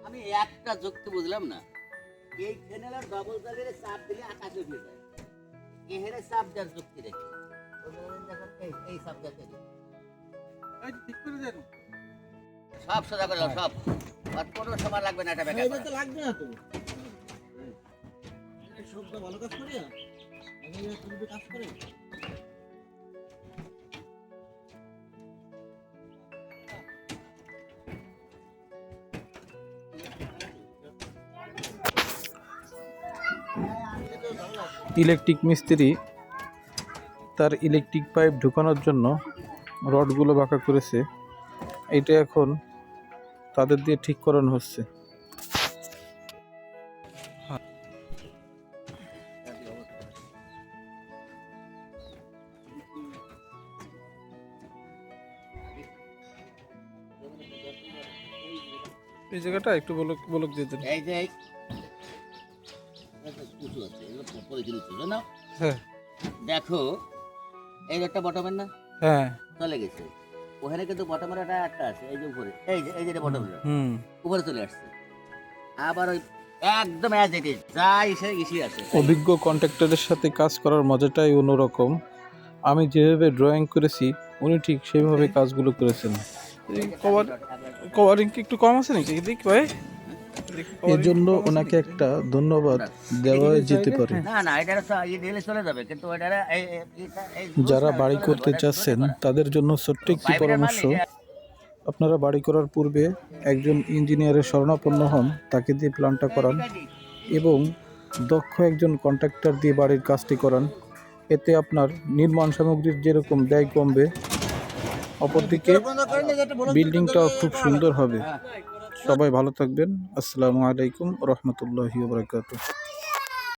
আমি একটা যুক্তি বুঝলাম না, এই চ্যানেলের ডবল জালের চাপ দিলে আকাশে উঠে যায়, এখানে চাপ দেওয়ার যুক্তি রেখে এই চাপ দেওয়া ঠিক করে দেন। সব সোজা করে দাও, সব আর কোনো সময় লাগবে না, এটা বেকার তো লাগবে না তো, সবটা ভালো কাজ করি না, আমি তুমি কাজ করে ইলেকট্রিক মিস্ত্রি তার ইলেকট্রিক পাইপ ঢুকানোর জন্য রডগুলো বাঁকা করেছে। এটা এখন তাদের দিয়ে ঠিক করানো হচ্ছে। এই জায়গাটা একটু বলক দিয়ে দেন। এই যে উঁচু আছে, এগুলো পলিথিন উঁচু না। হ্যাঁ দেখো এই একটা বটমের না, হ্যাঁ চলে গেছে ওখানে, কিন্তু বটমের একটা আছে, এই যে উপরে, এই যে বটমের হুম উপরে চলে আসছে, আবার ওই একদম অ্যাজ ইট ইজ যা ইসি আছে। অভিজ্ঞ কন্ট্রাক্টরের সাথে কাজ করার মজাটাই অন্যরকম। আমি যেভাবে ড্রয়িং করেছি উনি ঠিক সেইভাবে কাজগুলো করেছেন। কভারিং কি একটু কম আছে নাকি দেখ ভাই, এর জন্য ওনাকে একটা ধন্যবাদ দেওয়া যেতে পারে। না না, এটা দিলে চলে যাবে, কিন্তু যারা বাড়ি করতে চাচ্ছেন তাদের জন্য ছোট্ট একটি পরামর্শ, আপনারা বাড়ি করার পূর্বে একজন ইঞ্জিনিয়ারের শরণাপন্ন হন, তাকে দিয়ে প্ল্যানটা করান এবং দক্ষ একজন কন্ট্রাক্টর দিয়ে বাড়ির কাজটি করান। এতে আপনার নির্মাণ সামগ্রীর যেরকম ব্যয় কমবে, অপরদিকে বিল্ডিংটাও খুব সুন্দর হবে। সবাই ভালো থাকবেন। আসসালামু আলাইকুম রহমতুল্লাহি ওয়া বারাকাতুহু।